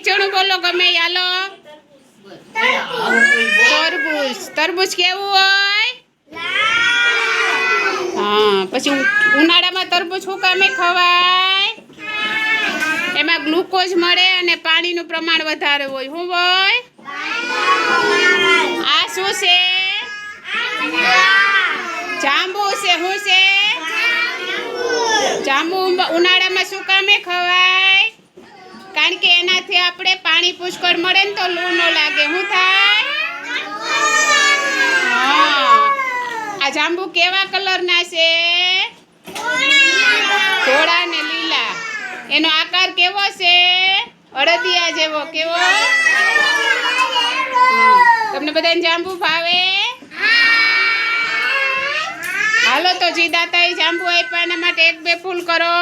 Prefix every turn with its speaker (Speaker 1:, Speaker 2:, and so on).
Speaker 1: જણું બોલો ગમે હાલો. તરબૂચ. તરબૂચ કેવું હોય? હા, પછી ઉનાળામાં તરબૂચ શું કામે ખવાય? એમાં ગ્લુકોઝ મળે અને પાણીનું પ્રમાણ વધારે હોય. શું હોય? આ શું છે? જાંબુ છે. શું છે? જાંબુ ઉનાળામાં શું કામે ખવાય? કારણ કે એનાથી આપણે પાણી પુષ્કળ મળે ને તો લૂ ન લાગે. શું થાય? હા. આ જાંબુ કેવા કલરના છે? ધોળા ને લીલા. એનો આકાર કેવો છે? અડદિયા જેવો. કેવો? તમને બધાને જાંબુ ભાવે? હાલો તો જી દાતાએ જાંબુ આપ્યા એના માટે 1-2 ફૂલ કરો.